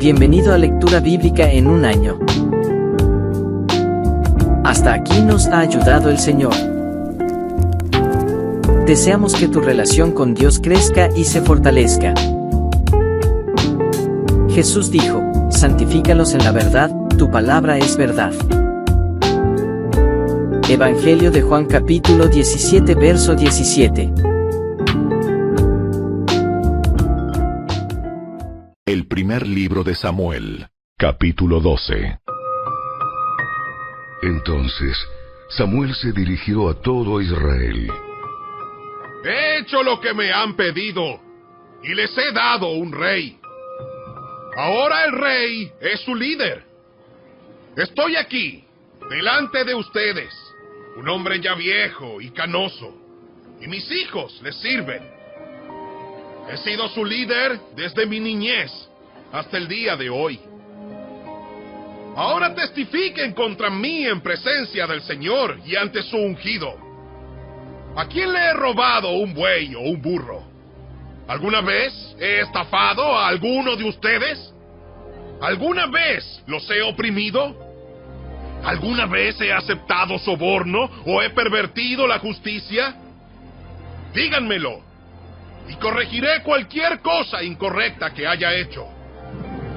Bienvenido a Lectura Bíblica en un año. Hasta aquí nos ha ayudado el Señor. Deseamos que tu relación con Dios crezca y se fortalezca. Jesús dijo: santifícalos en la verdad, tu palabra es verdad. Evangelio de Juan capítulo 17 verso 17. El primer libro de Samuel, capítulo 12. Entonces Samuel se dirigió a todo Israel. He hecho lo que me han pedido, y les he dado un rey. Ahora el rey es su líder. Estoy aquí, delante de ustedes, un hombre ya viejo y canoso, y mis hijos les sirven. He sido su líder desde mi niñez hasta el día de hoy. Ahora testifiquen contra mí en presencia del Señor y ante su ungido. ¿A quién le he robado un buey o un burro? ¿Alguna vez he estafado a alguno de ustedes? ¿Alguna vez los he oprimido? ¿Alguna vez he aceptado soborno o he pervertido la justicia? Díganmelo, y corregiré cualquier cosa incorrecta que haya hecho.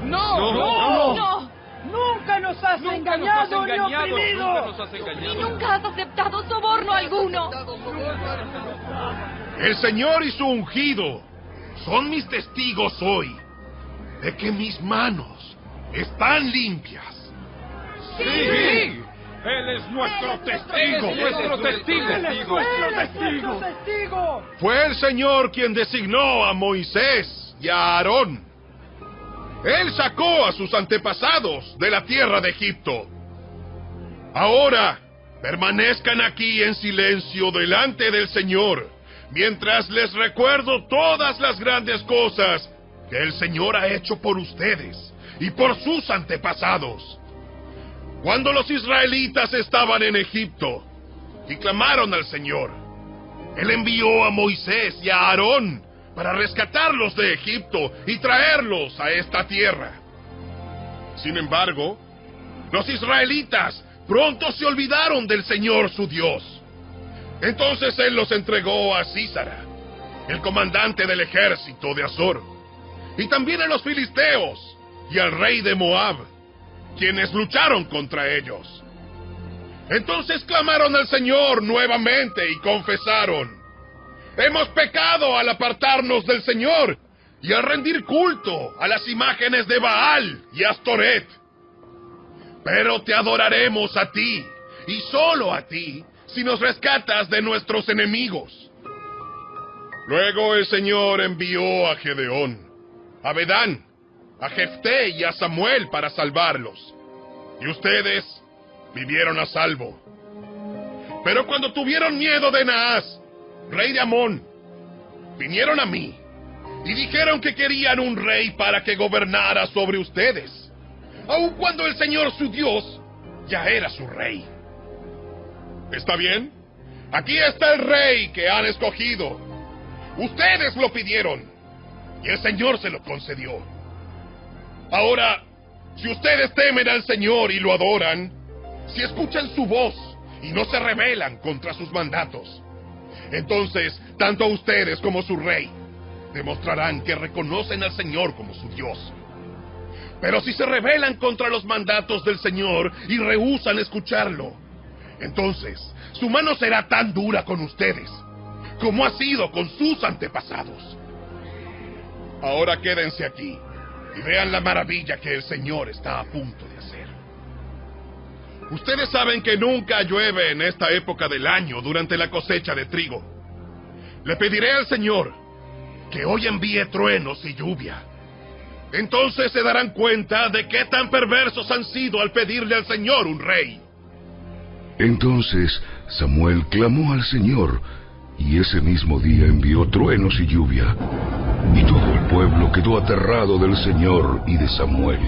¡No! ¡Nunca nos has engañado ni oprimido! ¡Y nunca has aceptado soborno alguno! El Señor y su ungido son mis testigos hoy de que mis manos están limpias. ¡Sí! ¡Él es nuestro testigo! ¡Nuestro testigo! Fue el Señor quien designó a Moisés y a Aarón. Él sacó a sus antepasados de la tierra de Egipto. Ahora, permanezcan aquí en silencio delante del Señor, mientras les recuerdo todas las grandes cosas que el Señor ha hecho por ustedes y por sus antepasados. Cuando los israelitas estaban en Egipto y clamaron al Señor, Él envió a Moisés y a Aarón para rescatarlos de Egipto y traerlos a esta tierra. Sin embargo, los israelitas pronto se olvidaron del Señor su Dios. Entonces Él los entregó a Sísara, el comandante del ejército de Azor, y también a los filisteos y al rey de Moab, quienes lucharon contra ellos. Entonces clamaron al Señor nuevamente y confesaron: hemos pecado al apartarnos del Señor y al rendir culto a las imágenes de Baal y Astoret. Pero te adoraremos a ti, y solo a ti, si nos rescatas de nuestros enemigos. Luego el Señor envió a Gedeón, a Bedán, a Jefté y a Samuel para salvarlos, y ustedes vivieron a salvo. Pero cuando tuvieron miedo de Naas, rey de Amón, vinieron a mí y dijeron que querían un rey para que gobernara sobre ustedes, aun cuando el Señor su Dios ya era su rey. ¿Está bien? Aquí está el rey que han escogido. Ustedes lo pidieron y el Señor se lo concedió. Ahora, si ustedes temen al Señor y lo adoran, si escuchan su voz y no se rebelan contra sus mandatos, entonces tanto ustedes como su rey demostrarán que reconocen al Señor como su Dios. Pero si se rebelan contra los mandatos del Señor y rehúsan escucharlo, entonces su mano será tan dura con ustedes como ha sido con sus antepasados. Ahora quédense aquí y vean la maravilla que el Señor está a punto de hacer. Ustedes saben que nunca llueve en esta época del año durante la cosecha de trigo. Le pediré al Señor que hoy envíe truenos y lluvia. Entonces se darán cuenta de qué tan perversos han sido al pedirle al Señor un rey. Entonces Samuel clamó al Señor, y ese mismo día envió truenos y lluvia, y todo el pueblo quedó aterrado del Señor y de Samuel.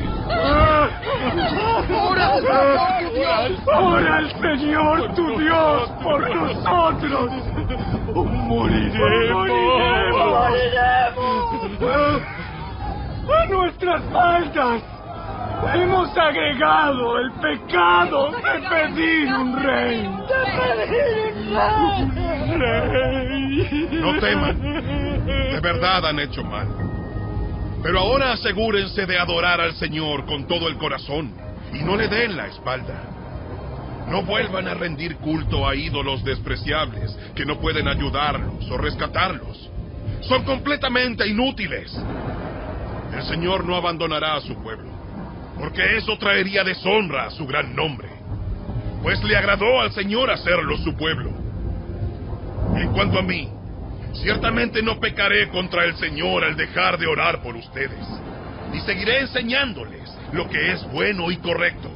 ¡Ora al Señor tu Dios por nosotros! ¡Moriremos! ¡A nuestro nuestras faltas. Hemos agregado el pecado de pedir un rey. No teman. De verdad han hecho mal. Pero ahora asegúrense de adorar al Señor con todo el corazón y no le den la espalda. No vuelvan a rendir culto a ídolos despreciables que no pueden ayudarlos o rescatarlos. Son completamente inútiles. El Señor no abandonará a su pueblo, porque eso traería deshonra a su gran nombre, pues le agradó al Señor hacerlo su pueblo. En cuanto a mí, ciertamente no pecaré contra el Señor al dejar de orar por ustedes, y seguiré enseñándoles lo que es bueno y correcto.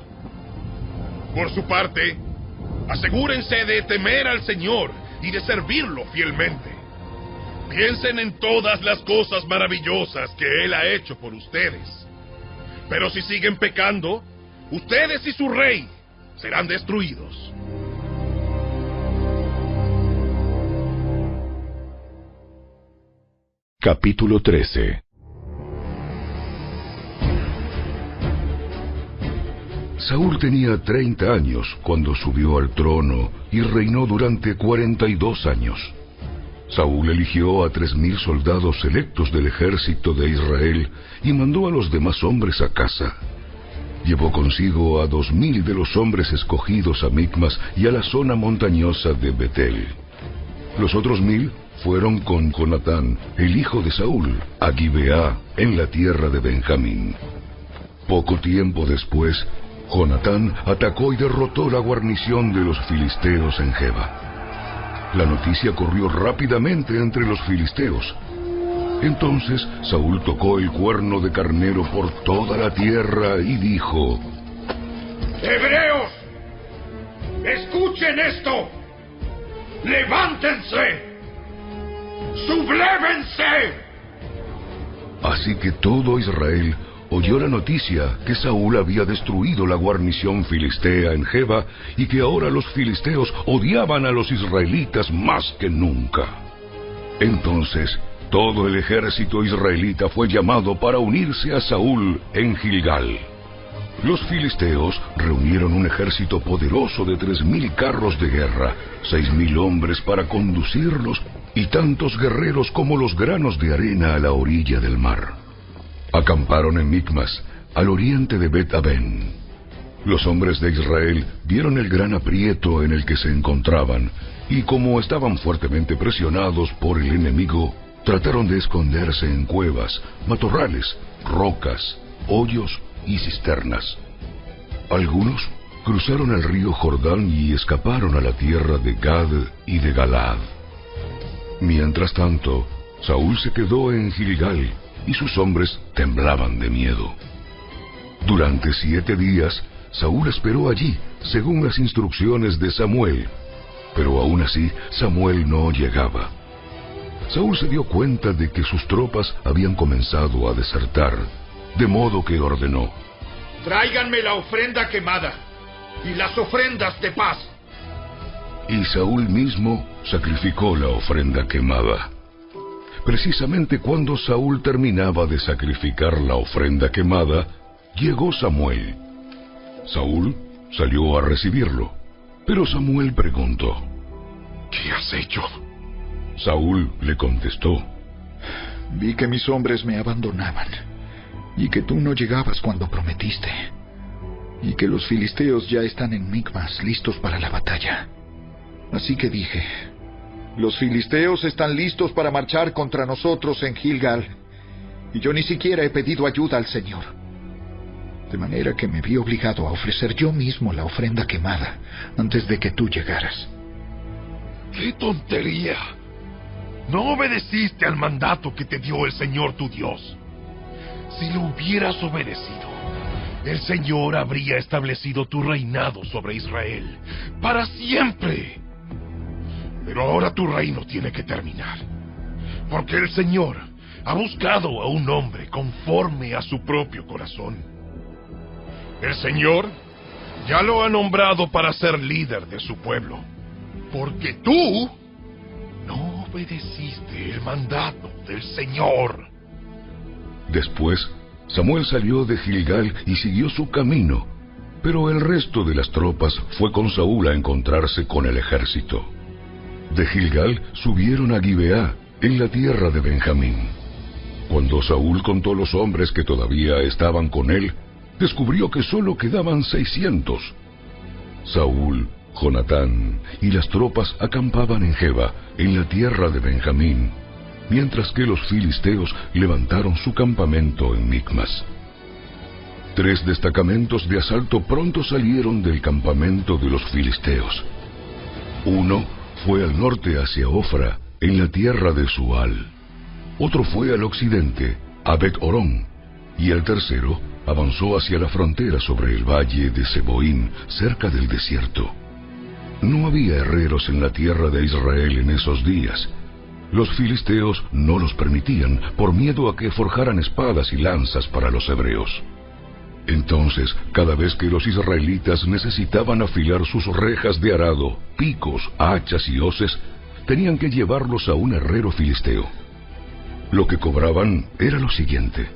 Por su parte, asegúrense de temer al Señor y de servirlo fielmente. Piensen en todas las cosas maravillosas que Él ha hecho por ustedes. Pero si siguen pecando, ustedes y su rey serán destruidos. Capítulo 13. Saúl tenía 30 años cuando subió al trono y reinó durante 42 años. Saúl eligió a 3,000 soldados selectos del ejército de Israel y mandó a los demás hombres a casa. Llevó consigo a 2,000 de los hombres escogidos a Micmas y a la zona montañosa de Betel. Los otros 1,000 fueron con Jonatán, el hijo de Saúl, a Gibeá, en la tierra de Benjamín. Poco tiempo después, Jonatán atacó y derrotó la guarnición de los filisteos en Geba. La noticia corrió rápidamente entre los filisteos. Entonces Saúl tocó el cuerno de carnero por toda la tierra y dijo: ¡Hebreos! ¡Escuchen esto! ¡Levántense! ¡Sublévense! Así que todo Israel oyó la noticia que Saúl había destruido la guarnición filistea en Geba y que ahora los filisteos odiaban a los israelitas más que nunca. Entonces, todo el ejército israelita fue llamado para unirse a Saúl en Gilgal. Los filisteos reunieron un ejército poderoso de 3,000 carros de guerra, 6,000 hombres para conducirlos y tantos guerreros como los granos de arena a la orilla del mar. Acamparon en Micmas, al oriente de Bet-Aven. Los hombres de Israel vieron el gran aprieto en el que se encontraban, y como estaban fuertemente presionados por el enemigo, trataron de esconderse en cuevas, matorrales, rocas, hoyos y cisternas. Algunos cruzaron el río Jordán y escaparon a la tierra de Gad y de Galaad. Mientras tanto, Saúl se quedó en Gilgal, y sus hombres temblaban de miedo. Durante 7 días, Saúl esperó allí, según las instrucciones de Samuel, pero aún así Samuel no llegaba. Saúl se dio cuenta de que sus tropas habían comenzado a desertar, de modo que ordenó: ¡Tráiganme la ofrenda quemada y las ofrendas de paz! Y Saúl mismo sacrificó la ofrenda quemada. Precisamente cuando Saúl terminaba de sacrificar la ofrenda quemada, llegó Samuel. Saúl salió a recibirlo, pero Samuel preguntó: ¿Qué has hecho? Saúl le contestó: Vi que mis hombres me abandonaban, y que tú no llegabas cuando prometiste, y que los filisteos ya están en Micmas listos para la batalla. Así que dije: los filisteos están listos para marchar contra nosotros en Gilgal, y yo ni siquiera he pedido ayuda al Señor. De manera que me vi obligado a ofrecer yo mismo la ofrenda quemada antes de que tú llegaras. ¡Qué tontería! No obedeciste al mandato que te dio el Señor tu Dios. Si lo hubieras obedecido, el Señor habría establecido tu reinado sobre Israel para siempre. Pero ahora tu reino tiene que terminar, porque el Señor ha buscado a un hombre conforme a su propio corazón. El Señor ya lo ha nombrado para ser líder de su pueblo, porque tú no obedeciste el mandato del Señor. Después, Samuel salió de Gilgal y siguió su camino, pero el resto de las tropas fue con Saúl a encontrarse con el ejército. De Gilgal subieron a Gibeá, en la tierra de Benjamín. Cuando Saúl contó los hombres que todavía estaban con él, descubrió que solo quedaban 600. Saúl, Jonatán y las tropas acampaban en Geba, en la tierra de Benjamín, mientras que los filisteos levantaron su campamento en Micmas. 3 destacamentos de asalto pronto salieron del campamento de los filisteos. Uno fue al norte hacia Ofra, en la tierra de Sual. Otro fue al occidente, a Bet-Horón, y el tercero avanzó hacia la frontera sobre el valle de Seboín, cerca del desierto. No había herreros en la tierra de Israel en esos días. Los filisteos no los permitían por miedo a que forjaran espadas y lanzas para los hebreos. Entonces, cada vez que los israelitas necesitaban afilar sus rejas de arado, picos, hachas y hoces, tenían que llevarlos a un herrero filisteo. Lo que cobraban era lo siguiente: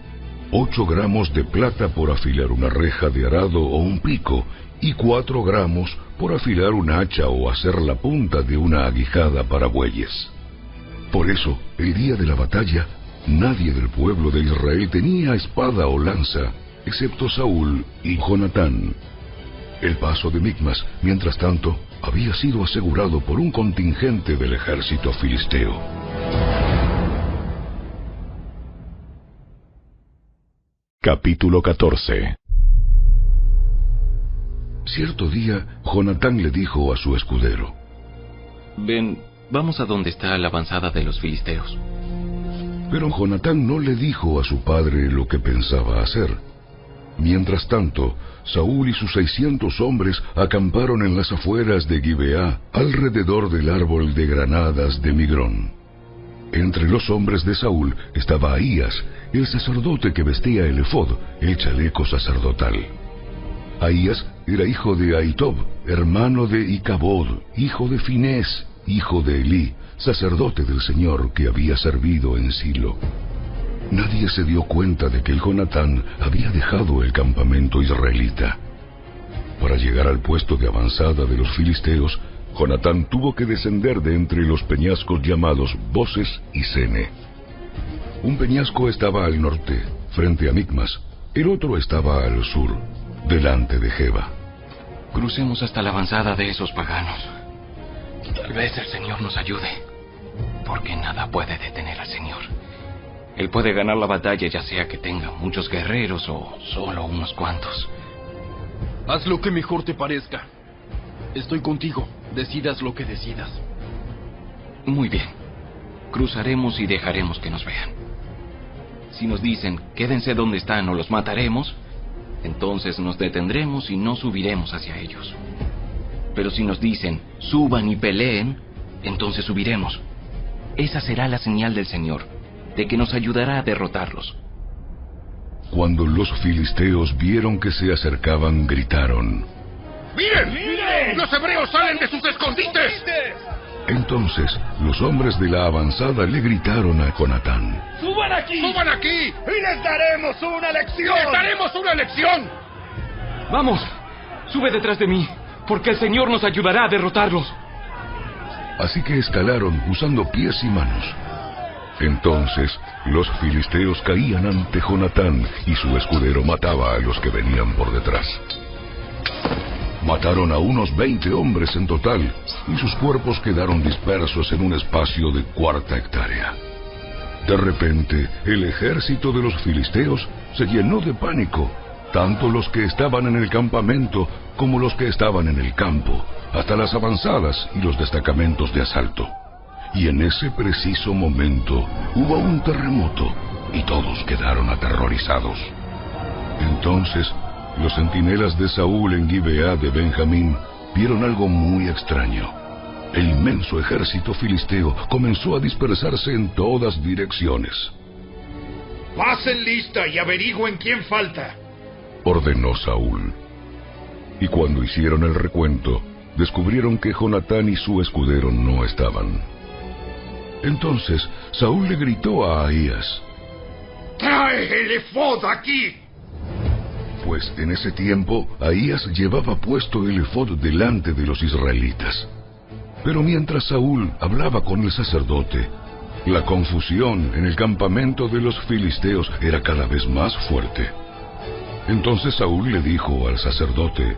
8 gramos de plata por afilar una reja de arado o un pico, y 4 gramos por afilar un hacha o hacer la punta de una aguijada para bueyes. Por eso, el día de la batalla, nadie del pueblo de Israel tenía espada o lanza, excepto Saúl y Jonatán. El paso de Micmas, mientras tanto, había sido asegurado por un contingente del ejército filisteo. Capítulo 14. Cierto día, Jonatán le dijo a su escudero: Ven, vamos a donde está la avanzada de los filisteos. Pero Jonatán no le dijo a su padre lo que pensaba hacer. Mientras tanto, Saúl y sus 600 hombres acamparon en las afueras de Gibeá, alrededor del árbol de granadas de Migrón. Entre los hombres de Saúl estaba Ahías, el sacerdote que vestía el efod, el chaleco sacerdotal. Ahías era hijo de Ahitob, hermano de Icabod, hijo de Finés, hijo de Elí, sacerdote del Señor que había servido en Silo. Nadie se dio cuenta de que el Jonatán había dejado el campamento israelita. Para llegar al puesto de avanzada de los filisteos, Jonatán tuvo que descender de entre los peñascos llamados Boses y Sene. Un peñasco estaba al norte, frente a Micmas. El otro estaba al sur, delante de Geba. Crucemos hasta la avanzada de esos paganos. Tal vez el Señor nos ayude, porque nada puede detener al Señor. Él puede ganar la batalla, ya sea que tenga muchos guerreros o solo unos cuantos. Haz lo que mejor te parezca. Estoy contigo, decidas lo que decidas. Muy bien. Cruzaremos y dejaremos que nos vean. Si nos dicen, quédense donde están o los mataremos, entonces nos detendremos y no subiremos hacia ellos. Pero si nos dicen, suban y peleen, entonces subiremos. Esa será la señal del Señor, de que nos ayudará a derrotarlos. Cuando los filisteos vieron que se acercaban, gritaron: ¡Miren! ¡Miren! ¡Los hebreos salen de sus escondites! Entonces los hombres de la avanzada le gritaron a Jonatán: ¡Suban aquí! ¡Suban aquí! ¡Y les daremos una lección! ¡Les daremos una lección! ¡Vamos! ¡Sube detrás de mí! Porque el Señor nos ayudará a derrotarlos. Así que escalaron usando pies y manos. Entonces los filisteos caían ante Jonatán y su escudero mataba a los que venían por detrás. Mataron a unos 20 hombres en total y sus cuerpos quedaron dispersos en un espacio de 1/4 hectárea. De repente, el ejército de los filisteos se llenó de pánico, tanto los que estaban en el campamento como los que estaban en el campo, hasta las avanzadas y los destacamentos de asalto. Y en ese preciso momento hubo un terremoto y todos quedaron aterrorizados. Entonces los centinelas de Saúl en Gibeá de Benjamín vieron algo muy extraño. El inmenso ejército filisteo comenzó a dispersarse en todas direcciones. ¡Pasen lista y averigüen quién falta!, ordenó Saúl. Y cuando hicieron el recuento, descubrieron que Jonatán y su escudero no estaban. Entonces Saúl le gritó a Ahías: ¡Trae el efod aquí! Pues en ese tiempo, Ahías llevaba puesto el efod delante de los israelitas. Pero mientras Saúl hablaba con el sacerdote, la confusión en el campamento de los filisteos era cada vez más fuerte. Entonces Saúl le dijo al sacerdote: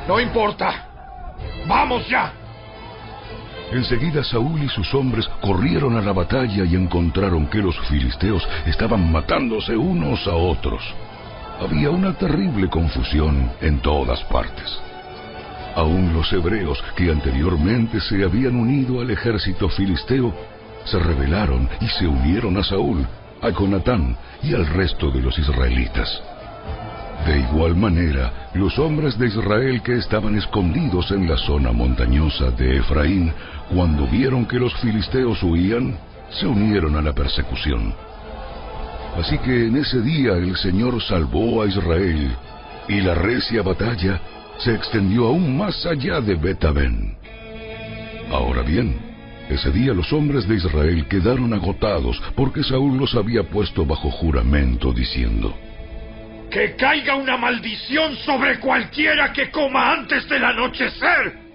No importa, ¡vamos ya! Enseguida Saúl y sus hombres corrieron a la batalla y encontraron que los filisteos estaban matándose unos a otros. Había una terrible confusión en todas partes. Aún los hebreos que anteriormente se habían unido al ejército filisteo se rebelaron y se unieron a Saúl, a Jonatán y al resto de los israelitas. De igual manera, los hombres de Israel que estaban escondidos en la zona montañosa de Efraín, cuando vieron que los filisteos huían, se unieron a la persecución. Así que en ese día el Señor salvó a Israel, y la recia batalla se extendió aún más allá de Bet-Aven. Ahora bien, ese día los hombres de Israel quedaron agotados porque Saúl los había puesto bajo juramento diciendo: ¡Que caiga una maldición sobre cualquiera que coma antes del anochecer!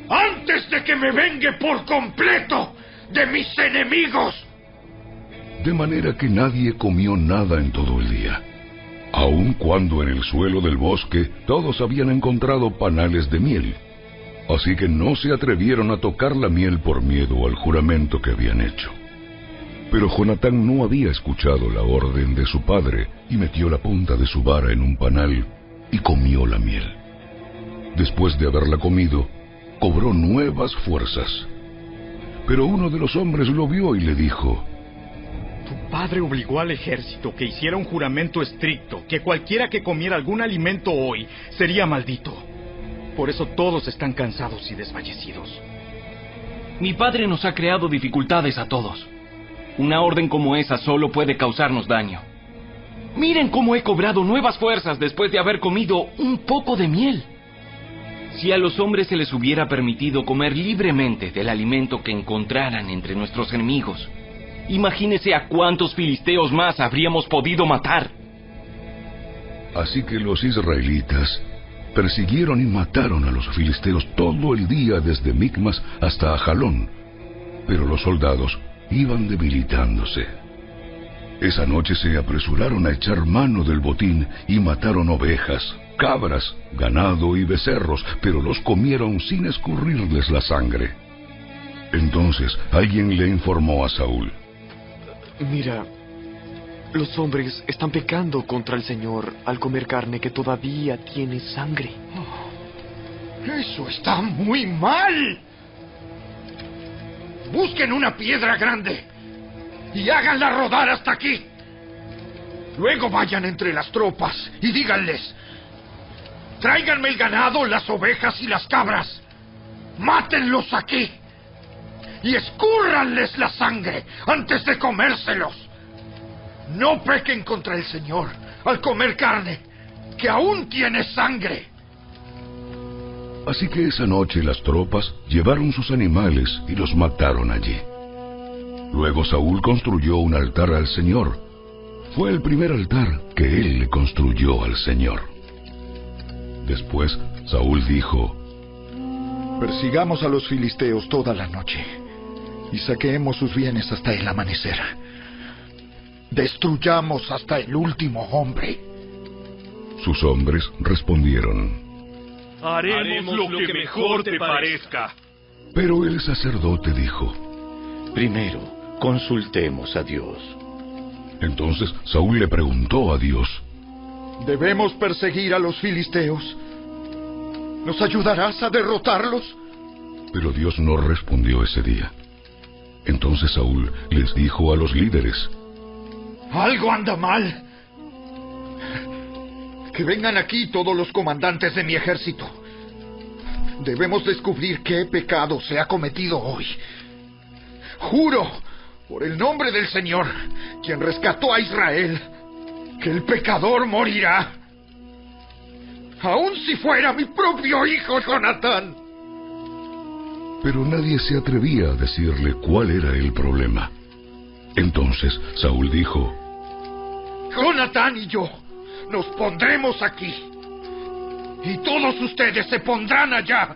¡Antes de que me vengue por completo de mis enemigos! De manera que nadie comió nada en todo el día, aun cuando en el suelo del bosque todos habían encontrado panales de miel. Así que no se atrevieron a tocar la miel por miedo al juramento que habían hecho. Pero Jonatán no había escuchado la orden de su padre y metió la punta de su vara en un panal y comió la miel. Después de haberla comido, cobró nuevas fuerzas. Pero uno de los hombres lo vio y le dijo: Tu padre obligó al ejército que hiciera un juramento estricto, que cualquiera que comiera algún alimento hoy sería maldito. Por eso todos están cansados y desfallecidos. Mi padre nos ha creado dificultades a todos. Una orden como esa solo puede causarnos daño. Miren cómo he cobrado nuevas fuerzas después de haber comido un poco de miel. Si a los hombres se les hubiera permitido comer libremente del alimento que encontraran entre nuestros enemigos, imagínese a cuántos filisteos más habríamos podido matar. Así que los israelitas persiguieron y mataron a los filisteos todo el día desde Micmas hasta Ajalón, pero los soldados iban debilitándose. Esa noche se apresuraron a echar mano del botín y mataron ovejas, cabras, ganado y becerros, pero los comieron sin escurrirles la sangre. Entonces alguien le informó a Saúl: Mira, los hombres están pecando contra el Señor al comer carne que todavía tiene sangre. ¡Eso está muy mal! Busquen una piedra grande y háganla rodar hasta aquí. Luego vayan entre las tropas y díganles: tráiganme el ganado, las ovejas y las cabras. Mátenlos aquí y escúrranles la sangre antes de comérselos. No pequen contra el Señor al comer carne que aún tiene sangre. Así que esa noche las tropas llevaron sus animales y los mataron allí. Luego Saúl construyó un altar al Señor. Fue el primer altar que él le construyó al Señor. Después Saúl dijo: Persigamos a los filisteos toda la noche y saqueemos sus bienes hasta el amanecer. Destruyamos hasta el último hombre. Sus hombres respondieron: Haremos lo que mejor te parezca. Pero el sacerdote dijo: Primero, consultemos a Dios. Entonces Saúl le preguntó a Dios: ¿Debemos perseguir a los filisteos? ¿Nos ayudarás a derrotarlos? Pero Dios no respondió ese día. Entonces Saúl les dijo a los líderes: Algo anda mal. Que vengan aquí todos los comandantes de mi ejército. Debemos descubrir qué pecado se ha cometido hoy. Juro, por el nombre del Señor, quien rescató a Israel, que el pecador morirá. Aun si fuera mi propio hijo Jonatán. Pero nadie se atrevía a decirle cuál era el problema. Entonces Saúl dijo: Jonatán y yo nos pondremos aquí. Y todos ustedes se pondrán allá.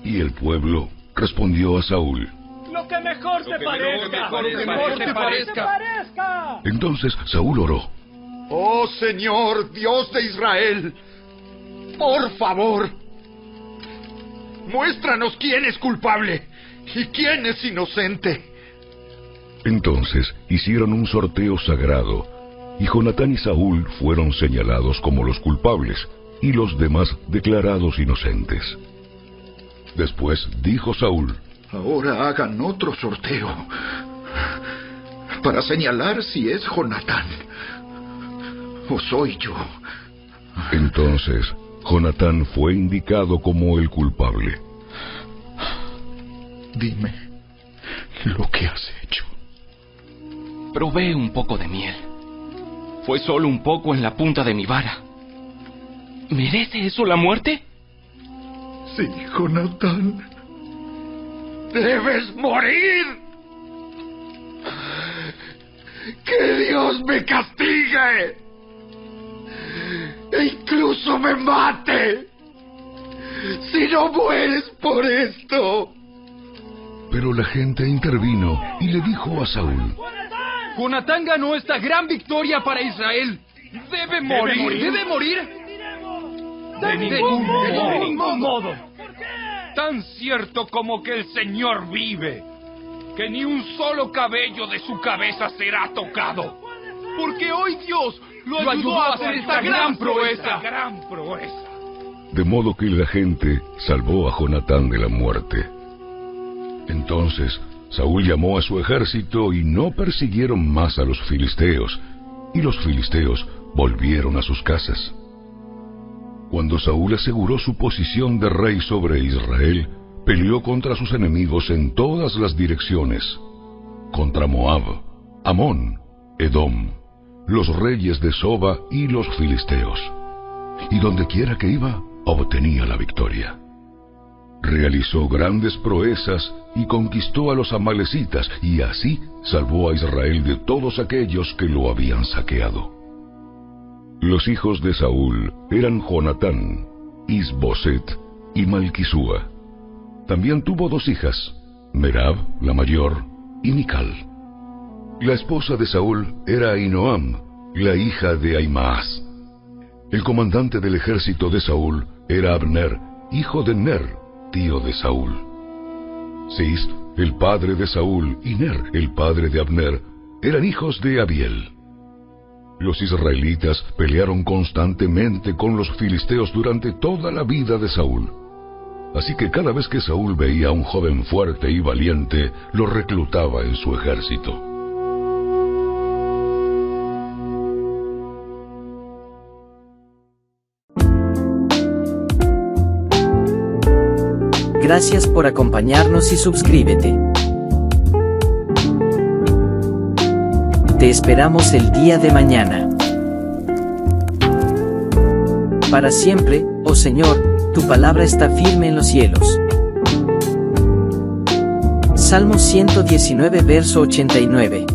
Y el pueblo respondió a Saúl. Lo que mejor te parezca. Lo que mejor te parezca. Entonces Saúl oró. Oh Señor, Dios de Israel, por favor, muéstranos quién es culpable y quién es inocente. Entonces hicieron un sorteo sagrado, y Jonatán y Saúl fueron señalados como los culpables, y los demás declarados inocentes. Después dijo Saúl: Ahora hagan otro sorteo, para señalar si es Jonatán o soy yo. Entonces Jonatán fue indicado como el culpable. Dime lo que has hecho. Probé un poco de miel. Fue solo un poco en la punta de mi vara. ¿Merece eso la muerte? Sí, Jonatán. ¡Debes morir! ¡Que Dios me castigue! ¡E incluso me mate! ¡Si no mueres por esto! Pero la gente intervino y le dijo a Saúl: Jonatán ganó esta gran victoria para Israel. ¡Debe morir! ¡Debe morir! ¡De ningún modo! Tan cierto como que el Señor vive, que ni un solo cabello de su cabeza será tocado. Porque hoy Dios lo ayudó a hacer esta gran proeza. De modo que la gente salvó a Jonatán de la muerte. Entonces Saúl llamó a su ejército y no persiguieron más a los filisteos, y los filisteos volvieron a sus casas. Cuando Saúl aseguró su posición de rey sobre Israel, peleó contra sus enemigos en todas las direcciones: contra Moab, Amón, Edom, los reyes de Soba y los filisteos. Y donde quiera que iba, obtenía la victoria. Realizó grandes proezas y conquistó a los amalecitas, y así salvó a Israel de todos aquellos que lo habían saqueado. Los hijos de Saúl eran Jonatán, Isboset y Malquisúa. También tuvo 2 hijas, Merab, la mayor, y Mical. La esposa de Saúl era Ahinoam, la hija de Ahimaas. El comandante del ejército de Saúl era Abner, hijo de Ner, tío de Saúl. Cis, el padre de Saúl, y Ner, el padre de Abner, eran hijos de Abiel. Los israelitas pelearon constantemente con los filisteos durante toda la vida de Saúl. Así que cada vez que Saúl veía a un joven fuerte y valiente, lo reclutaba en su ejército. Gracias por acompañarnos y suscríbete. Te esperamos el día de mañana. Para siempre, oh Señor, tu palabra está firme en los cielos. Salmo 119, verso 89.